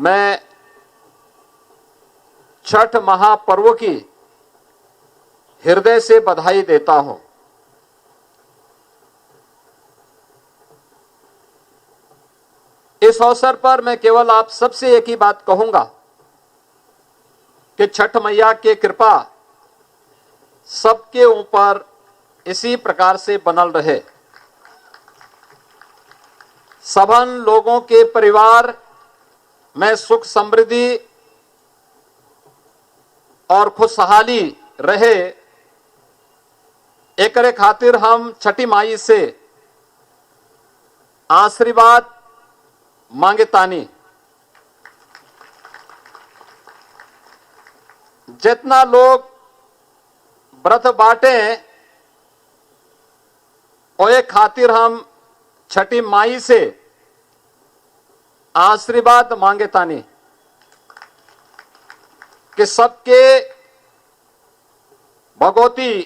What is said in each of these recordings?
मैं छठ महापर्व की हृदय से बधाई देता हूं। इस अवसर पर मैं केवल आप सबसे एक ही बात कहूंगा कि छठ मैया की कृपा सबके ऊपर इसी प्रकार से बनल रहे। सबन लोगों के परिवार में सुख समृद्धि और खुशहाली रहे, एकरे खातिर हम छठी माई से आशीर्वाद मांगतानी। जितना लोग व्रत बाटे ओए खातिर हम छठी माई से आशीर्वाद मांगतानी कि सबके भगवती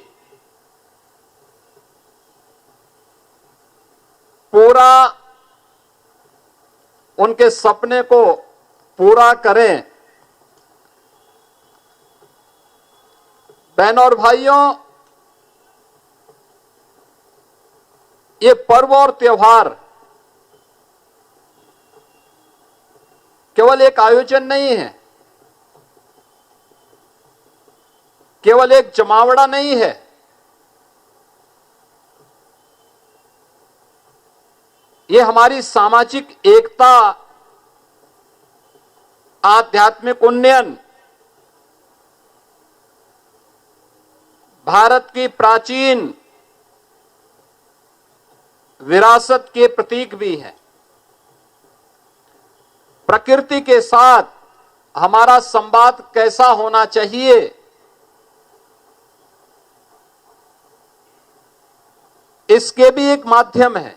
पूरा उनके सपने को पूरा करें। बहनों और भाइयों, ये पर्व और त्योहार केवल एक आयोजन नहीं है, केवल एक जमावड़ा नहीं है। ये हमारी सामाजिक एकता, आध्यात्मिक उन्नयन, भारत की प्राचीन विरासत के प्रतीक भी है। प्रकृति के साथ हमारा संवाद कैसा होना चाहिए, इसके भी एक माध्यम है।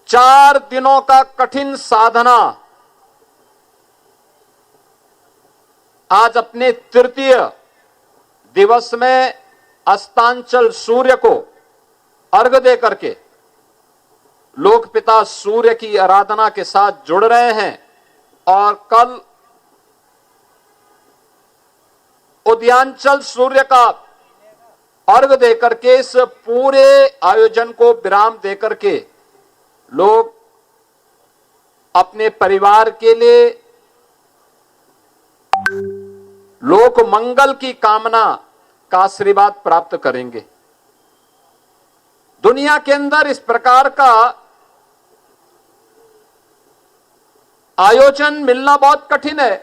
4 दिनों का कठिन साधना आज अपने तृतीय दिवस में अस्तांचल सूर्य को अर्घ्य दे करके लोक पिता सूर्य की आराधना के साथ जुड़ रहे हैं और कल उदयांचल सूर्य का अर्घ्य दे करके इस पूरे आयोजन को विराम दे करके लोग अपने परिवार के लिए लोक मंगल की कामना का आशीर्वाद प्राप्त करेंगे। दुनिया के अंदर इस प्रकार का आयोजन मिलना बहुत कठिन है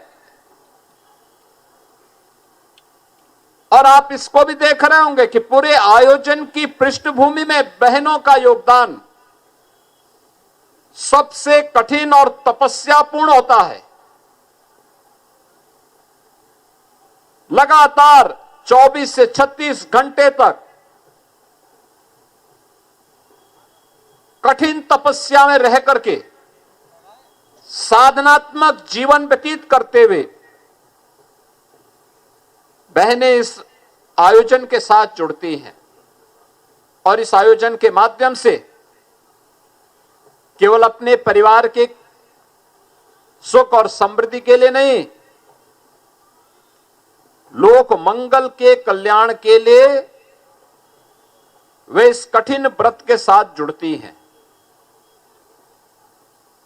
और आप इसको भी देख रहे होंगे कि पूरे आयोजन की पृष्ठभूमि में बहनों का योगदान सबसे कठिन और तपस्यापूर्ण होता है। लगातार 24 से 36 घंटे तक कठिन तपस्या में रह करके साधनात्मक जीवन व्यतीत करते हुए बहनें इस आयोजन के साथ जुड़ती हैं और इस आयोजन के माध्यम से केवल अपने परिवार के सुख और समृद्धि के लिए नहीं, लोक मंगल के कल्याण के लिए वे इस कठिन व्रत के साथ जुड़ती हैं।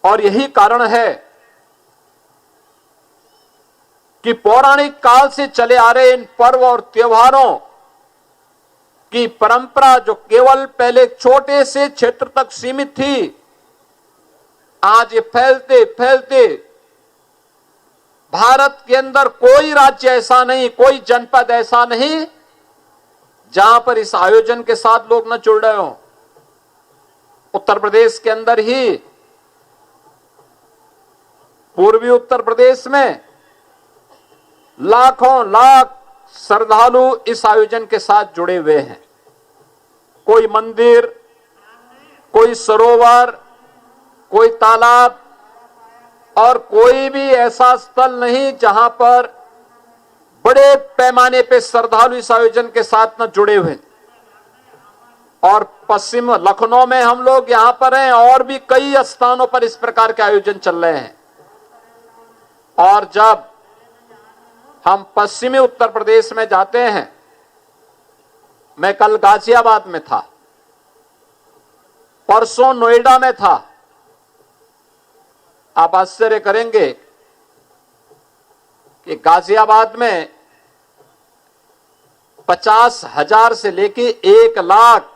और यही कारण है कि पौराणिक काल से चले आ रहे इन पर्व और त्योहारों की परंपरा, जो केवल पहले छोटे से क्षेत्र तक सीमित थी, आज ये फैलते फैलते भारत के अंदर कोई राज्य ऐसा नहीं, कोई जनपद ऐसा नहीं जहां पर इस आयोजन के साथ लोग न जुड़ रहे हो। उत्तर प्रदेश के अंदर ही, पूर्वी उत्तर प्रदेश में लाखों लाख श्रद्धालु इस आयोजन के साथ जुड़े हुए हैं। कोई मंदिर, कोई सरोवर, कोई तालाब और कोई भी ऐसा स्थल नहीं जहां पर बड़े पैमाने पे श्रद्धालु इस आयोजन के साथ न जुड़े हुए। और पश्चिम लखनऊ में हम लोग यहां पर हैं, और भी कई स्थानों पर इस प्रकार के आयोजन चल रहे हैं। और जब हम पश्चिमी उत्तर प्रदेश में जाते हैं, मैं कल गाजियाबाद में था, परसों नोएडा में था। आप आश्चर्य करेंगे कि गाजियाबाद में 50,000 से लेके 1 लाख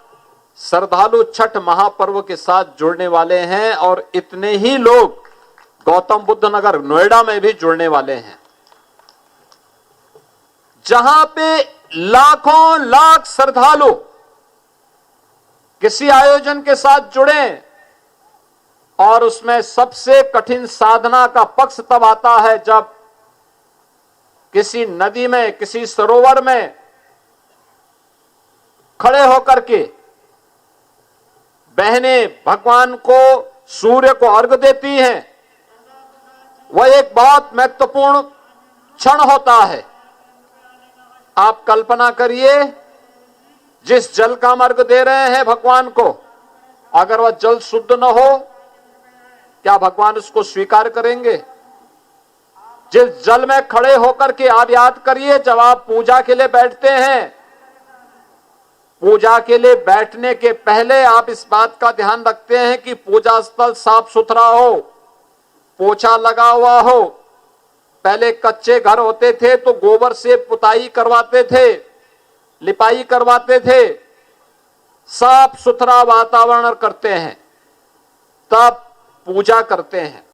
श्रद्धालु छठ महापर्व के साथ जुड़ने वाले हैं, और इतने ही लोग गौतम बुद्ध नगर नोएडा में भी जुड़ने वाले हैं, जहां पे लाखों लाख श्रद्धालु किसी आयोजन के साथ जुड़े। और उसमें सबसे कठिन साधना का पक्ष तब आता है जब किसी नदी में, किसी सरोवर में खड़े होकर के बहनें भगवान को, सूर्य को अर्घ देती हैं। वह एक बहुत महत्वपूर्ण क्षण होता है। आप कल्पना करिए, जिस जल का हम अर्घ दे रहे हैं भगवान को, अगर वह जल शुद्ध न हो, क्या भगवान उसको स्वीकार करेंगे? जिस जल में खड़े होकर के आप याद करिए, जब आप पूजा के लिए बैठते हैं, पूजा के लिए बैठने के पहले आप इस बात का ध्यान रखते हैं कि पूजा स्थल साफ सुथरा हो, पोछा लगा हुआ हो। पहले कच्चे घर होते थे तो गोबर से पुताई करवाते थे, लिपाई करवाते थे, साफ सुथरा वातावरण करते हैं, तब पूजा करते हैं।